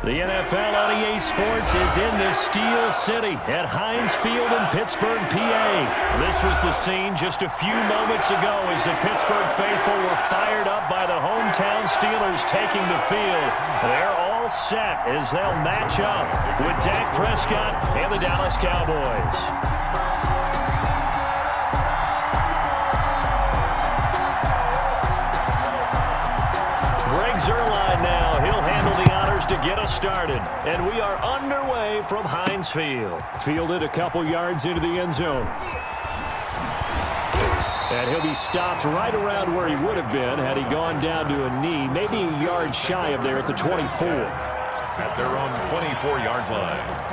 The NFL on EA Sports is in the Steel City at Heinz Field in Pittsburgh, PA. This was the scene just a few moments ago as the Pittsburgh faithful were fired up by the hometown Steelers taking the field. They're all set as they'll match up with Dak Prescott and the Dallas Cowboys. Zerline now. He'll handle the honors to get us started. And we are underway from Heinz Field. Fielded a couple yards into the end zone. And he'll be stopped right around where he would have been had he gone down to a knee, maybe a yard shy of there at the 24. At their own 24-yard line.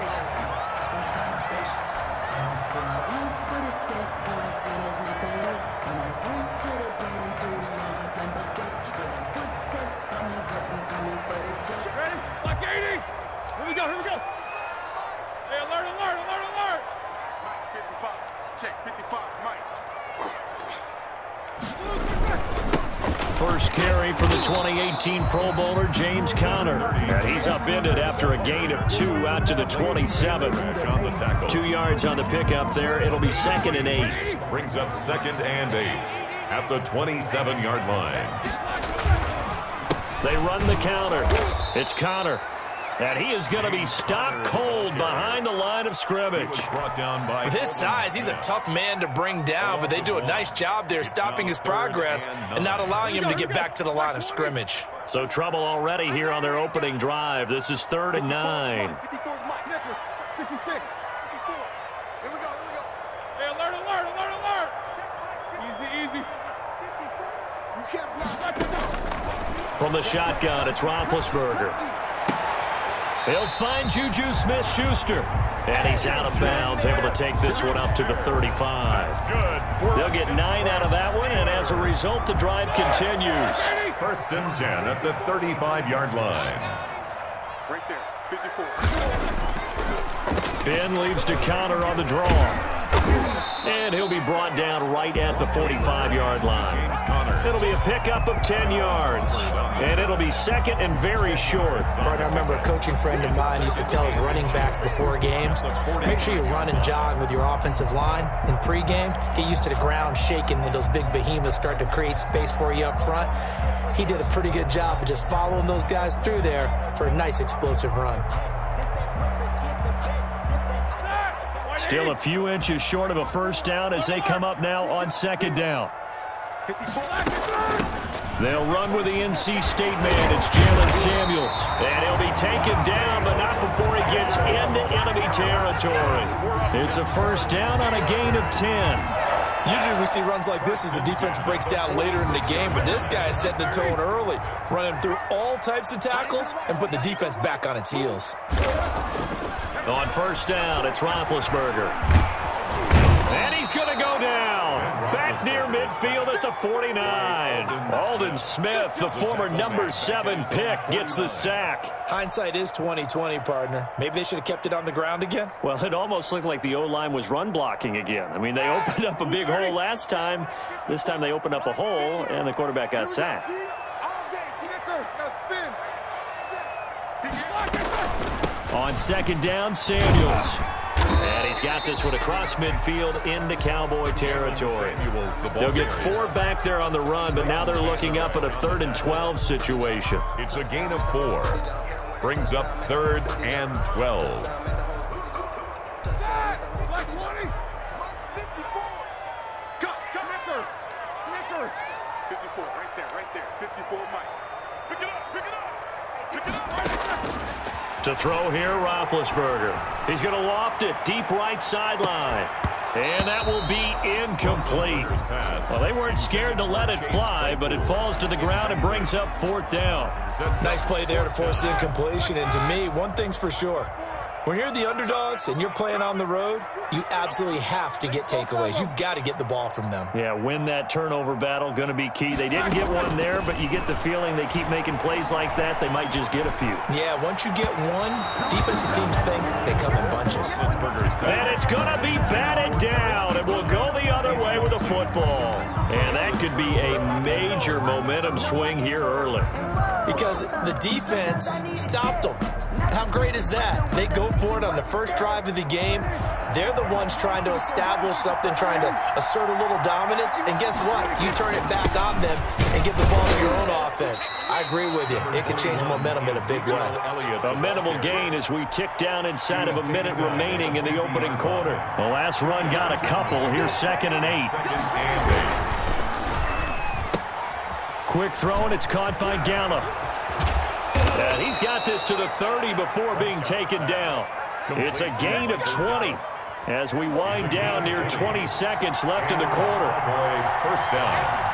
First carry for the 2018 Pro Bowler, James Conner. And he's upended after a gain of 2 out to the 27. 2 yards on the pickup there. It'll be 2nd and 8. Brings up 2nd and 8 at the 27-yard line. They run the counter. It's Conner. And he is going to be stopped cold behind the line of scrimmage. With his size, he's a tough man to bring down, but they do a nice job there stopping his progress and not allowing him to get back to the line of scrimmage. So trouble already here on their opening drive. This is 3rd and 9. From the shotgun, it's Roethlisberger. They'll find Juju Smith-Schuster. And he's out of bounds, able to take this one up to the 35. They'll get 9 out of that one, and as a result, the drive continues. 1st and 10 at the 35-yard line. Right there, 54. Ben leaves to Conner on the draw. And he'll be brought down right at the 45-yard line. It'll be a pickup of 10 yards. And it'll be 2nd and very short. I remember a coaching friend of mine used to tell his running backs before games, make sure you run and jog with your offensive line in pregame. Get used to the ground shaking when those big behemoths start to create space for you up front. He did a pretty good job of just following those guys through there for a nice explosive run. Still a few inches short of a first down as they come up now on 2nd down. They'll run with the NC State man. It's Jalen Samuels. And he'll be taken down, but not before he gets into enemy territory. It's a first down on a gain of 10. Usually we see runs like this as the defense breaks down later in the game, but this guy is setting the tone early, running through all types of tackles and putting the defense back on its heels. On first down, it's Roethlisberger. And he's going to go down. Back near midfield at the 49. Aldon Smith, the former number 7 pick, gets the sack. Hindsight is 20/20, partner. Maybe they should have kept it on the ground again. Well, it almost looked like the O-line was run blocking again. I mean, they opened up a big hole last time. This time they opened up a hole, and the quarterback got sacked. On 2nd down, Samuels. And he's got this one across midfield into Cowboy territory. They'll get 4 back there on the run, but now they're looking up at a 3rd and 12 situation. It's a gain of 4. Brings up 3rd and 12. To throw here, Roethlisberger. He's going to loft it deep right sideline. And that will be incomplete. Well, they weren't scared to let it fly, but it falls to the ground and brings up 4th down. Nice play there to force the incompletion. And to me, one thing's for sure. When you're the underdogs and you're playing on the road, you absolutely have to get takeaways. You've got to get the ball from them. Yeah, win that turnover battle, going to be key. They didn't get one there, but you get the feeling they keep making plays like that, they might just get a few. Yeah, once you get one, defensive teams think they come in bunches. And it's going to be batted down, and we'll go the other way with the football. And that could be a major momentum swing here early. Because the defense stopped them. great is that? They go for it on the first drive of the game. They're the ones trying to establish something, trying to assert a little dominance. And guess what? You turn it back on them and give the ball to your own offense. I agree with you. It can change momentum in a big way. A minimal gain as we tick down inside of a minute remaining in the opening quarter. The last run got a couple. Here's 2nd and 8. Quick throw, and it's caught by Gallup. And he's got this to the 30 before being taken down. It's a gain of 20 as we wind down near 20 seconds left in the quarter. First down.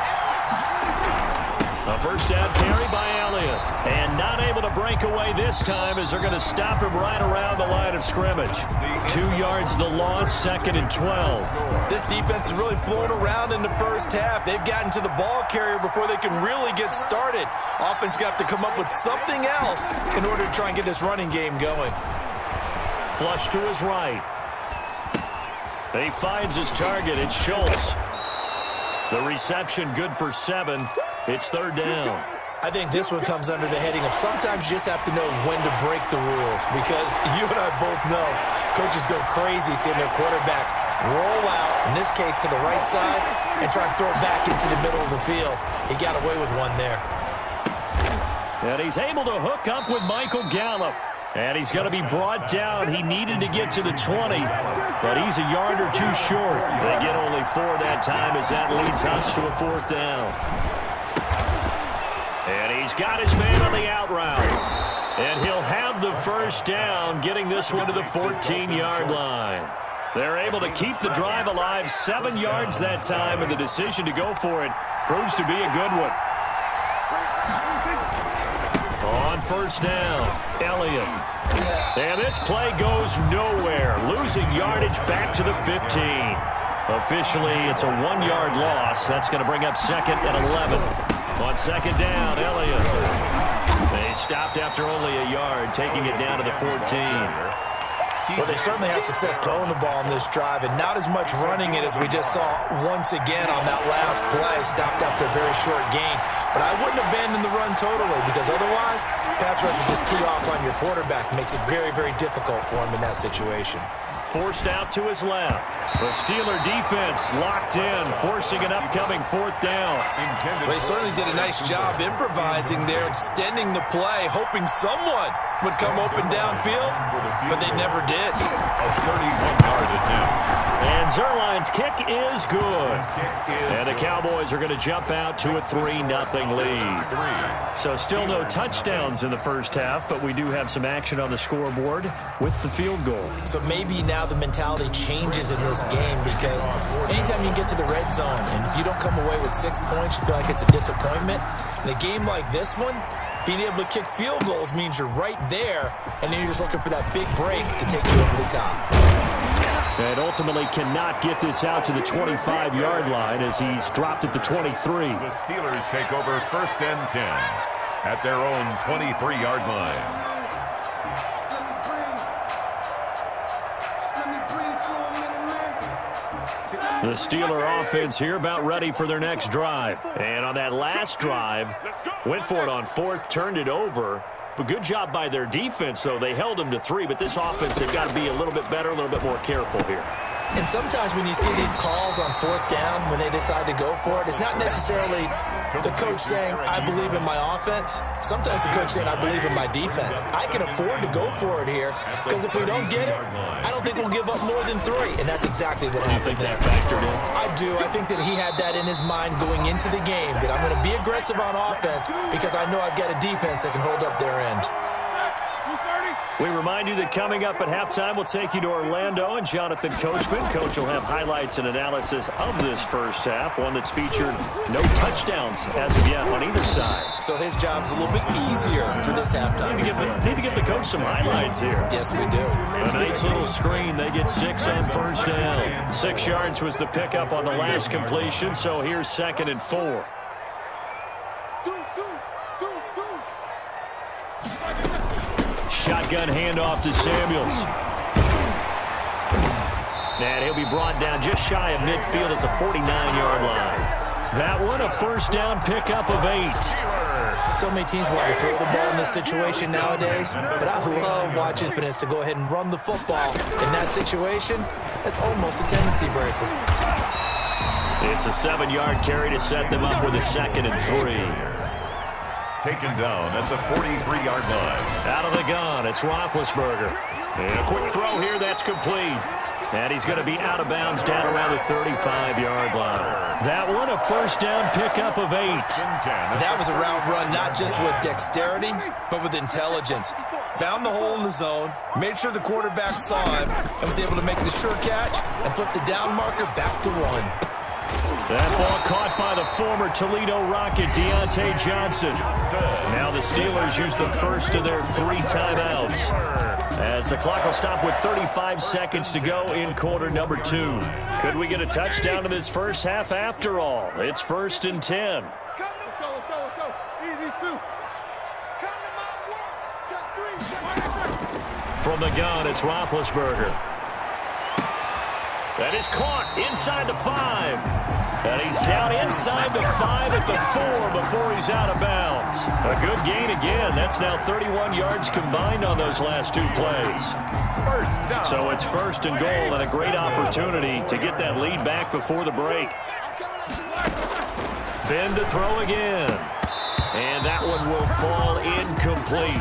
A first down carry by Elliott. And not able to break away this time as they're going to stop him right around the line of scrimmage. 2 yards the loss, 2nd and 12. This defense is really flown around in the first half. They've gotten to the ball carrier before they can really get started. Offense got to come up with something else in order to try and get this running game going. Flush to his right. He finds his target. It's Schultz. The reception good for 7. It's 3rd down. I think this one comes under the heading of sometimes you just have to know when to break the rules, because you and I both know coaches go crazy seeing their quarterbacks roll out, in this case to the right side, and try and throw it back into the middle of the field. He got away with one there. And he's able to hook up with Michael Gallup. And he's going to be brought down. He needed to get to the 20, but he's a yard or 2 short. They get only 4 that time as that leads us to a 4th down. And he's got his man on the out route. And he'll have the first down, getting this one to the 14-yard line. They're able to keep the drive alive, 7 yards that time, and the decision to go for it proves to be a good one. On first down, Elliott. And this play goes nowhere, losing yardage back to the 15. Officially, it's a 1-yard loss. That's going to bring up 2nd and 11. On 2nd down, Elliott. They stopped after only a yard, taking it down to the 14. Well, they certainly had success throwing the ball on this drive, and not as much running it as we just saw once again on that last play. Stopped after a very short gain. But I wouldn't abandon the run totally, because otherwise, pass rush will just tee off on your quarterback. Makes it very, very difficult for him in that situation. Forced out to his left. The Steeler defense locked in, forcing an upcoming 4th down. Well, they certainly did a nice job improvising there, extending the play, hoping someone would come open downfield, but they never did. A 31-yard attempt. And Zerline's kick is good. And the Cowboys are going to jump out to a 3-0 lead. So still no touchdowns in the first half, but we do have some action on the scoreboard with the field goal. So maybe now the mentality changes in this game, because anytime you get to the red zone and if you don't come away with 6 points, you feel like it's a disappointment. In a game like this one, being able to kick field goals means you're right there, and then you're just looking for that big break to take you over the top. And ultimately cannot get this out to the 25-yard line as he's dropped at the 23. The Steelers take over 1st and 10 at their own 23-yard line. The Steeler offense here about ready for their next drive. And on that last drive, went for it on 4th, turned it over. But good job by their defense, though. They held them to 3, but this offense, they've got to be a little bit better, a little bit more careful here. And sometimes when you see these calls on 4th down, when they decide to go for it, it's not necessarily the coach saying, I believe in my offense. Sometimes the coach saying, I believe in my defense. I can afford to go for it here, because if we don't get it, I don't think we'll give up more than 3. And that's exactly what happened there. That factored in? I do. I think that he had that in his mind going into the game, that I'm going to be aggressive on offense because I know I've got a defense that can hold up their end. We remind you that coming up at halftime, we'll take you to Orlando and Jonathan Coachman. Coach will have highlights and analysis of this first half, one that's featured no touchdowns as of yet on either side. So his job's a little bit easier for this halftime. Need to give the coach some highlights here. Yes, we do. A nice little screen. They get 6 on first down. 6 yards was the pickup on the last completion, so here's 2nd and 4. Shotgun handoff to Samuels. And he'll be brought down just shy of midfield at the 49-yard line. That one, a first down pickup of 8. So many teams want to throw the ball in this situation nowadays, but I love watching Finesse to go ahead and run the football. In that situation, that's almost a tendency breaker. It's a 7-yard carry to set them up with a 2nd and 3. Taken down at the 43-yard line. Out of the gun, it's Roethlisberger. And a quick throw here, that's complete. And he's going to be out of bounds down around the 35-yard line. That one, a first down pickup of 8. That was a route run not just with dexterity, but with intelligence. Found the hole in the zone, made sure the quarterback saw him, and was able to make the sure catch and flip the down marker back to 1. That ball caught by the former Toledo Rocket, Deontay Johnson. Now the Steelers use the first of their 3 timeouts, as the clock will stop with 35 seconds to go in quarter number 2. Could we get a touchdown in this first half after all? It's 1st and 10. From the gun, it's Roethlisberger. That is caught inside the 5. And he's down inside the 5 at the 4 before he's out of bounds. A good gain again. That's now 31 yards combined on those last 2 plays. So it's 1st and goal, and a great opportunity to get that lead back before the break. Ben to throw again. And that one will fall incomplete.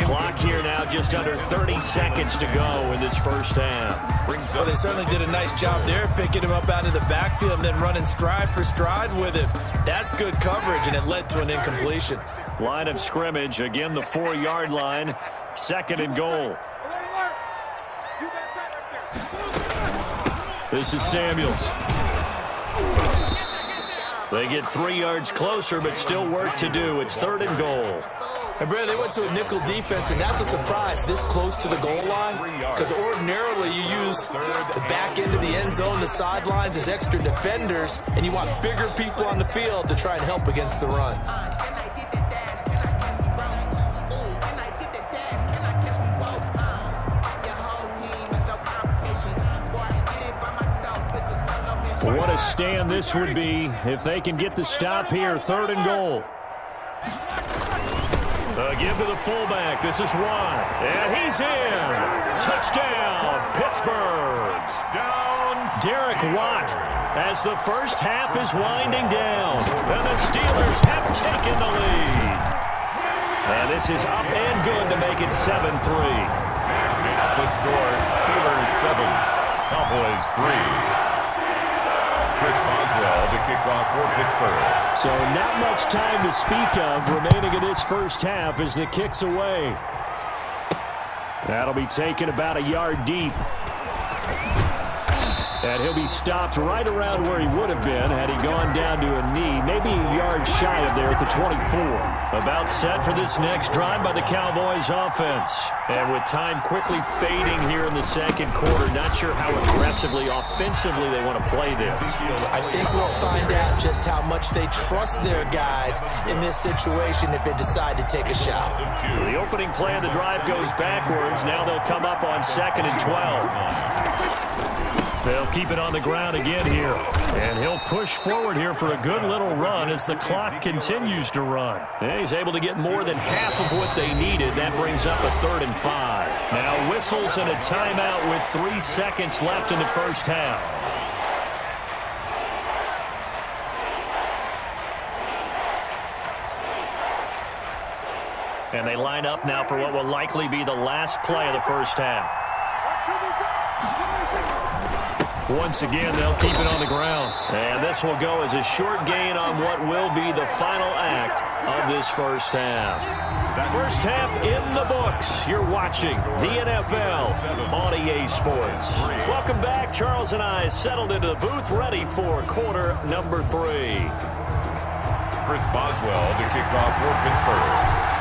Clock here now just under 30 seconds to go in this first half. Well, they certainly did a nice job there, picking him up out of the backfield and then running stride for stride with him. That's good coverage, and it led to an incompletion. Line of scrimmage, again the 4-yard line, 2nd and goal. This is Samuels. They get 3 yards closer, but still work to do. It's 3rd and goal. And Brad, they went to a nickel defense, and that's a surprise this close to the goal line, because ordinarily you use the back end of the end zone, the sidelines as extra defenders, and you want bigger people on the field to try and help against the run. What a stand this would be if they can get the stop here. 3rd and goal. Give to the fullback. This is Watt. And he's in. Touchdown, Pittsburgh. Derek Watt, as the first half is winding down. And the Steelers have taken the lead. And this is up and good to make it 7-3. It's the score. Steelers 7, Cowboys 3. Chris Boswell to kick off for Pittsburgh. So not much time to speak of remaining in this first half as the kick's away. That'll be taken about a yard deep. And he'll be stopped right around where he would have been had he gone down to a knee, maybe a yard shy of there at the 24. About set for this next drive by the Cowboys offense. And with time quickly fading here in the 2nd quarter, not sure how aggressively, offensively they want to play this. I think we'll find out just how much they trust their guys in this situation if they decide to take a shot. The opening play of the drive goes backwards. Now they'll come up on 2nd and 12. They'll keep it on the ground again here. And he'll push forward here for a good little run as the clock continues to run. And he's able to get more than half of what they needed. That brings up a 3rd and 5. Now whistles and a timeout with 3 seconds left in the first half. And they line up now for what will likely be the last play of the first half. Once again, they'll keep it on the ground. And this will go as a short gain on what will be the final act of this first half. First half in the books. You're watching the NFL on EA Sports. Welcome back. Charles and I settled into the booth, ready for quarter number 3. Chris Boswell to kick off for Pittsburgh.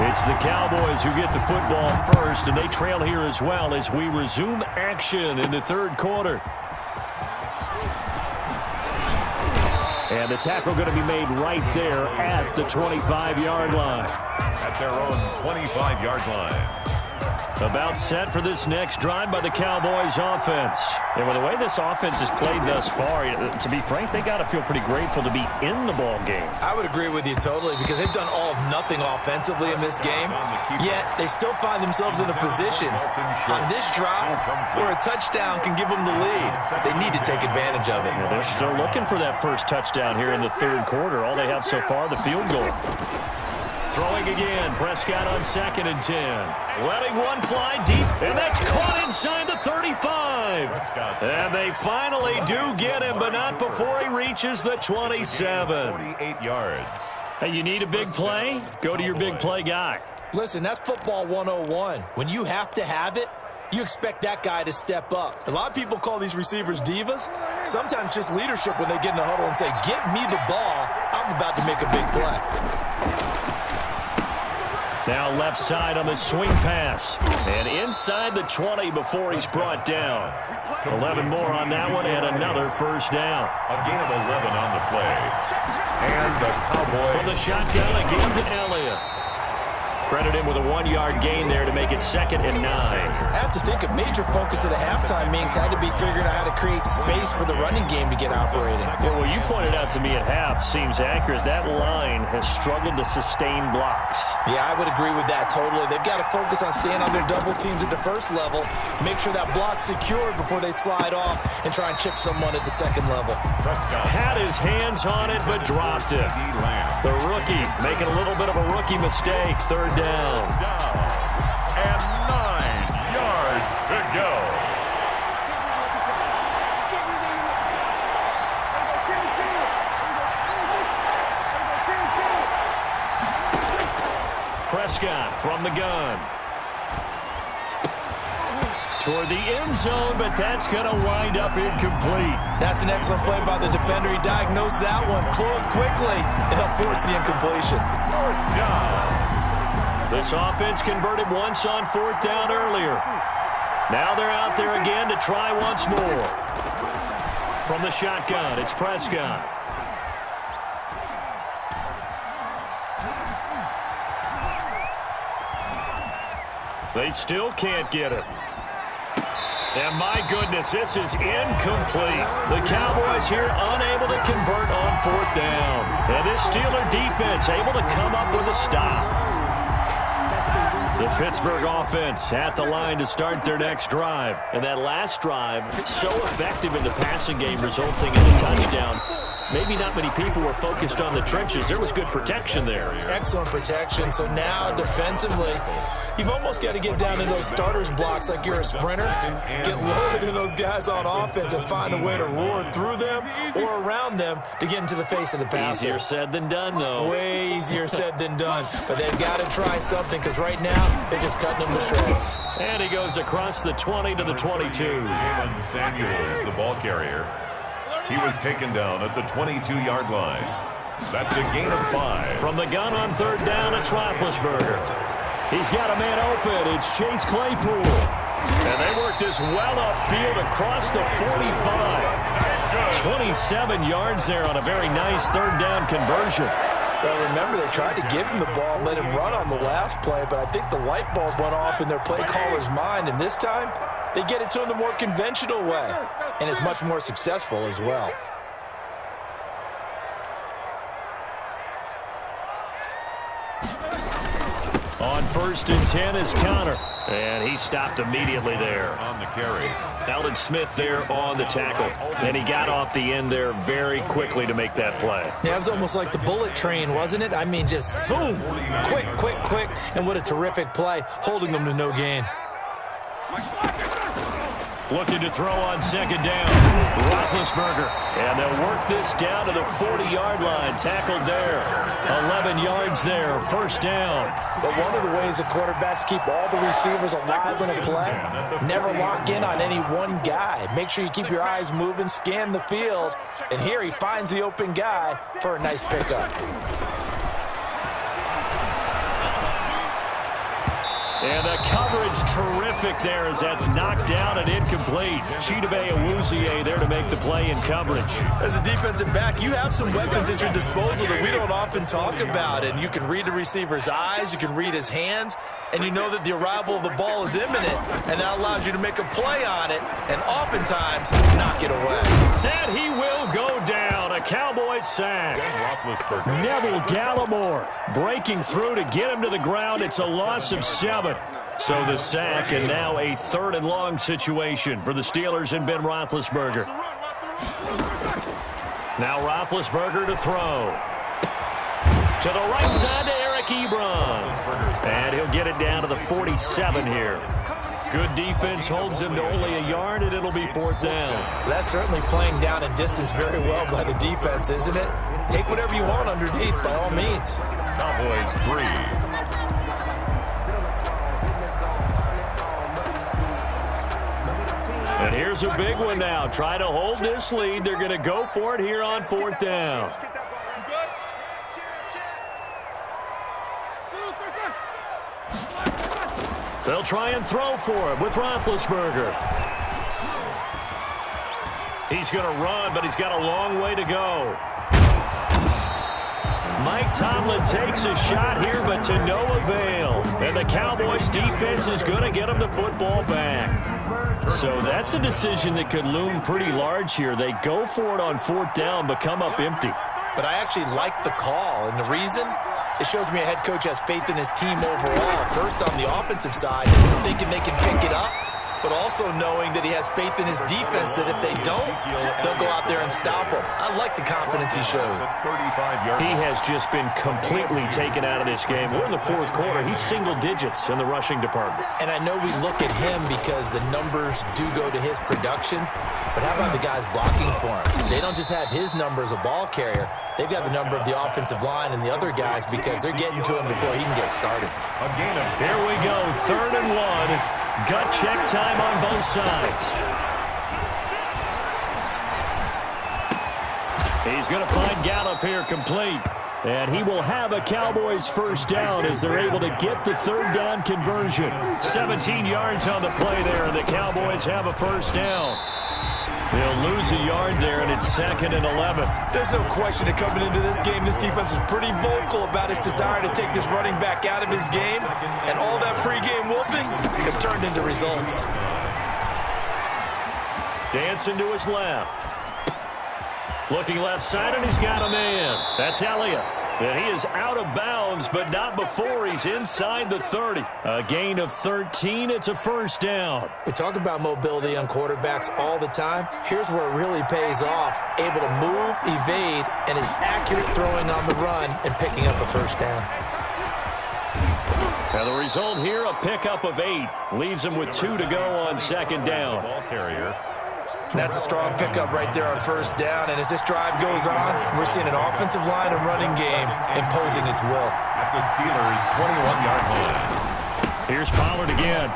It's the Cowboys who get the football first, and they trail here as well as we resume action in the 3rd quarter. And the tackle going to be made right there at the 25-yard line. At their own 25-yard line. About set for this next drive by the Cowboys offense. And with the way this offense has played thus far, to be frank, they got to feel pretty grateful to be in the ball game. I would agree with you totally because they've done all of nothing offensively in this game, yet they still find themselves in a position on this drive where a touchdown can give them the lead. They need to take advantage of it. They're still looking for that first touchdown here in the third quarter. All they have so far, the field goal. Throwing again, Prescott on 2nd and 10. Letting one fly deep, and that's caught inside the 35. And they finally do get him, but not before he reaches the 27. 48 yards. Hey, you need a big play? Go to your big play guy. Listen, that's football 101. When you have to have it, you expect that guy to step up. A lot of people call these receivers divas. Sometimes just leadership when they get in the huddle and say, get me the ball. I'm about to make a big play. Now left side on the swing pass. And inside the 20 before he's brought down. 11 more on that one and another first down. A gain of 11 on the play. And the Cowboys. From the shotgun again to Elliott. Credit him with a 1-yard gain there to make it 2nd and 9. I have to think a major focus of the halftime meetings had to be figuring out how to create space for the running game to get operating. Yeah, well, you pointed out to me at half seems accurate. That line has struggled to sustain blocks. Yeah, I would agree with that totally. They've got to focus on staying on their double teams at the first level, make sure that block's secured before they slide off and try and chip someone at the second level. Prescott Had his hands on it but dropped it. The rookie making a little bit of a rookie mistake. 3rd down. And 9 yards to go. Prescott from the gun. Toward the end zone, but that's going to wind up incomplete. That's an excellent play by the defender. He diagnosed that one, closed quickly, and helped force the incompletion. 4th down. This offense converted once on 4th down earlier. Now they're out there again to try once more. From the shotgun, it's Prescott. They still can't get it. And my goodness, this is incomplete. The Cowboys here unable to convert on 4th down. And this Steeler defense able to come up with a stop. The Pittsburgh offense at the line to start their next drive. And that last drive, so effective in the passing game, resulting in a touchdown. Maybe not many people were focused on the trenches. There was good protection there. Excellent protection. So now, defensively, you've almost got to get down in those starters blocks like you're a sprinter. Get loaded in those guys on offense and find a way to roar through them or around them to get into the face of the passer. Easier said than done, though. Way easier said than done. But they've got to try something because right now, they're just cutting them to shreds. And he goes across the 20 to the 22. Jalen Samuels, the ball carrier. He was taken down at the 22-yard line. That's a gain of 5. From the gun on 3rd down, it's Roethlisberger. He's got a man open. It's Chase Claypool. And they work this well upfield across the 45. 27 yards there on a very nice 3rd down conversion. Well, remember, they tried to give him the ball and let him run on the last play, but I think the light bulb went off in their play caller's mind, and this time they get it to him the more conventional way, and it's much more successful as well. On 1st and 10 is Connor. And he stopped immediately there. On the carry. Aldon Smith there on the tackle. And he got off the end there very quickly to make that play. Yeah, it was almost like the bullet train, wasn't it? I mean, just zoom. Quick, quick, quick. And what a terrific play, holding them to no gain. Looking to throw on 2nd down. Roethlisberger. And they'll work this down to the 40-yard line. Tackled there. 11 yards there. 1st down. But one of the ways the quarterbacks keep all the receivers alive in a play, never lock in on any one guy. Make sure you keep your eyes moving, scan the field. And here he finds the open guy for a nice pickup. And the coverage terrific there as that's knocked down and incomplete. Chidobe Awuzie there to make the play in coverage. As a defensive back, you have some weapons at your disposal that we don't often talk about. And you can read the receiver's eyes, you can read his hands, and you know that the arrival of the ball is imminent. And that allows you to make a play on it and oftentimes knock it away. And he will go down. A Cowboys sack. Neville Gallimore breaking through to get him to the ground. It's a loss of 7. So the sack, and now a 3rd and long situation for the Steelers and Ben Roethlisberger. Now Roethlisberger to throw. To the right side to Eric Ebron. And he'll get it down to the 47 here. Good defense holds him to only a yard, and it'll be 4th down. That's certainly playing down in distance very well by the defense, isn't it? Take whatever you want underneath, by all means. Cowboys 3. And here's a big one now. Try to hold this lead. They're going to go for it here on 4th down. They'll try and throw for it with Roethlisberger. He's going to run, but he's got a long way to go. Mike Tomlin takes a shot here, but to no avail. And the Cowboys defense is going to get him the football back. So that's a decision that could loom pretty large here. They go for it on 4th down, but come up empty. But I actually like the call, and the reason? It shows me a head coach has faith in his team overall. First, on the offensive side, thinking they can pick it up, but also knowing that he has faith in his defense that if they don't, they'll go out there and stop them. I like the confidence he showed. He has just been completely taken out of this game. We're in the 4th quarter. He's single digits in the rushing department. And I know we look at him because the numbers do go to his production, but how about the guys blocking for him? They don't just have his number as a ball carrier. They've got the number of the offensive line and the other guys because they're getting to him before he can get started. Here we go, 3rd and 1. Gut check time on both sides. He's going to find Gallup here complete. And he will have a Cowboys 1st down as they're able to get the 3rd down conversion. 17 yards on the play there, and the Cowboys have a 1st down. They'll lose a yard there, and it's 2nd and 11. There's no question that coming into this game, this defense was pretty vocal about his desire to take this running back out of his game, and all that pregame whooping has turned into results. Dancing to his left. Looking left side, and he's got a man. That's Elliott. And he is out of bounds, but not before he's inside the 30. A gain of 13. It's a 1st down. We talk about mobility on quarterbacks all the time. Here's where it really pays off. Able to move, evade, and is accurate throwing on the run and picking up a 1st down. And the result here, a pickup of 8. Leaves him with 2 to go on 2nd down. Ball carrier. That's a strong pickup right there on 1st down. And as this drive goes on, we're seeing an offensive line and running game imposing its will. At the Steelers' 21-yard line. Here's Pollard again.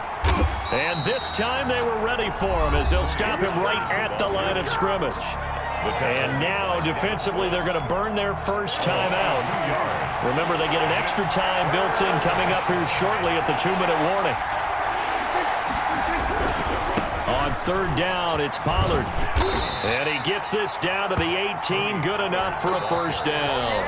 And this time they were ready for him as they'll stop him right at the line of scrimmage. And now defensively they're going to burn their 1st time out. Remember, they get an extra time built in coming up here shortly at the 2-minute warning. On 3rd down, it's Pollard. And he gets this down to the 18. Good enough for a 1st down.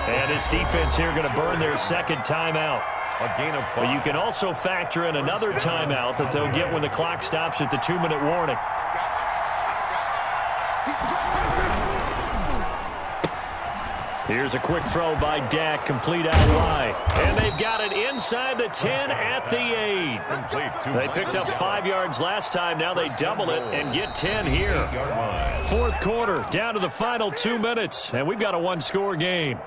And his defense here going to burn their 2nd timeout. A gain of 5. But you can also factor in another timeout that they'll get when the clock stops at the 2-minute warning. Here's a quick throw by Dak, complete out wide. And they've got it inside the 10 at the 8. They picked up 5 yards last time. Now they double it and get 10 here. 4th quarter, down to the final 2 minutes. And we've got a 1-score game.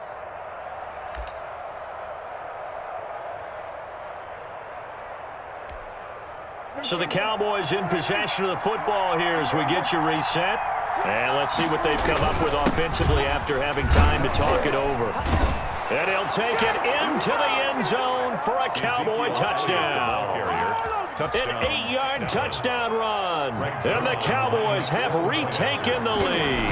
So the Cowboys in possession of the football here as we get you reset. And let's see what they've come up with offensively after having time to talk it over. And he'll take it into the end zone for a Cowboy touchdown. An 8-yard touchdown run. And the Cowboys have retaken the lead.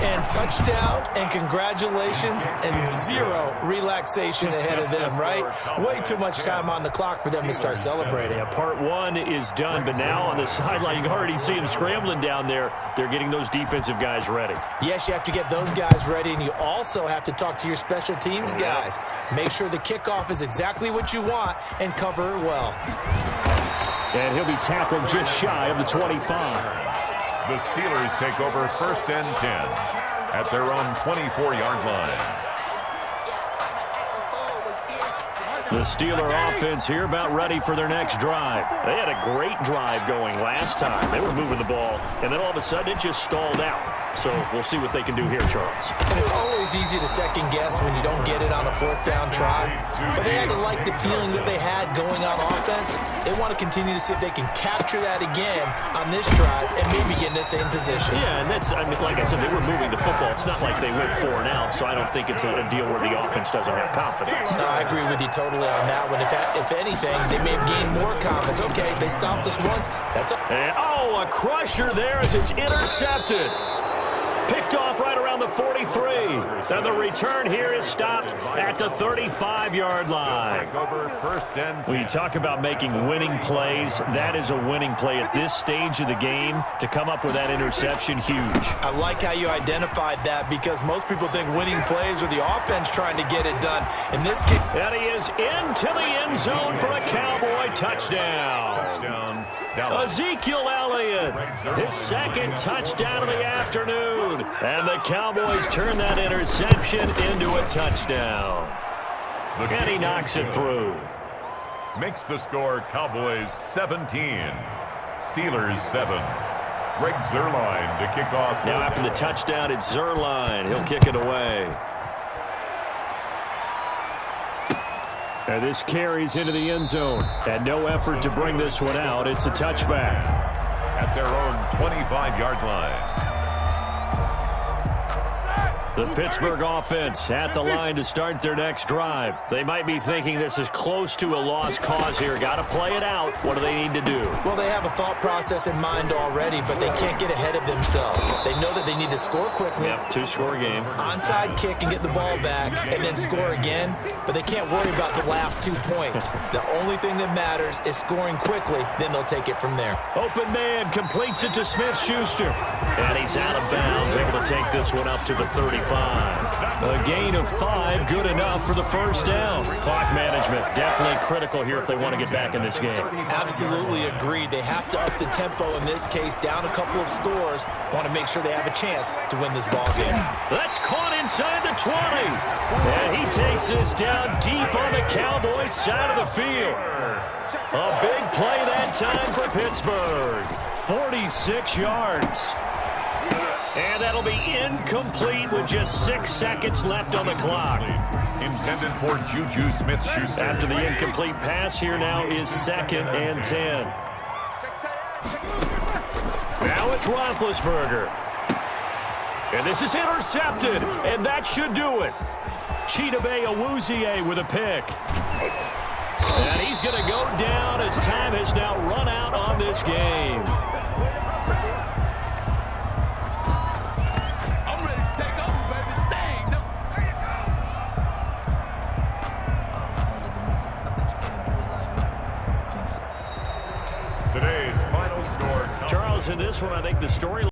And touchdown, and congratulations, and zero relaxation ahead of them, right? Way too much time on the clock for them to start celebrating. Yeah, part one is done, but now on the sideline, you can already see them scrambling down there. They're getting those defensive guys ready. Yes, you have to get those guys ready, and you also have to talk to your special teams guys. Make sure the kickoff is exactly what you want and cover it well. And he'll be tackled just shy of the 25. The Steelers take over 1st and 10 at their own 24-yard line. The Steeler offense here about ready for their next drive. They had a great drive going last time. They were moving the ball, and then all of a sudden it just stalled out. So we'll see what they can do here, Charles. And it's always easy to second guess when you don't get it on a 4th down try. But they had to like the feeling that they had going on offense. They want to continue to see if they can capture that again on this drive and maybe get in the same position. Yeah, and that's, I mean, like I said, they were moving the football. It's not like they went 4 and out, so I don't think it's a deal where the offense doesn't have confidence. No, I agree with you totally on that one. If anything, they may have gained more confidence. Okay, they stopped us once. That's and, a crusher there as it's intercepted. Picked off right around the 43. And the return here is stopped at the 35-yard line. We talk about making winning plays. That is a winning play at this stage of the game. To come up with that interception, huge. I like how you identified that because most people think winning plays are the offense trying to get it done. In this case, and he is into the end zone for a Cowboy touchdown. Ezekiel Elliott, his 2nd touchdown of the afternoon. And the Cowboys turn that interception into a touchdown. And he knocks it through. Makes the score Cowboys 17, Steelers 7. Greg Zuerlein to kick off. Now after the touchdown, it's Zuerlein. He'll kick it away. And this carries into the end zone. And no effort to bring this one out. It's a touchback. At their own 25-yard line. The Pittsburgh offense at the line to start their next drive. They might be thinking this is close to a lost cause here. Got to play it out. What do they need to do? Well, they have a thought process in mind already, but they can't get ahead of themselves. They know that they need to score quickly. Yep, 2-score game. Onside kick and get the ball back and then score again, but they can't worry about the last 2 points. The only thing that matters is scoring quickly, then they'll take it from there. Open man completes it to Smith-Schuster. And he's out of bounds, able to take this one up to the 35. A gain of 5, good enough for the 1st down. Clock management, definitely critical here if they want to get back in this game. Absolutely agreed. They have to up the tempo in this case, down a couple of scores. Want to make sure they have a chance to win this ball game. That's caught inside the 20. And he takes this down deep on the Cowboys side of the field. A big play that time for Pittsburgh. 46 yards. And that'll be incomplete with just 6 seconds left on the clock. Intended for Juju Smith-Schuster. After the incomplete pass, here now is 2nd and 10. Now it's Roethlisberger. And this is intercepted, and that should do it. Chidobe Awuzie with a pick. And he's going to go down as time has now run out on this game. Today's final score. Charles, in this one, I think the story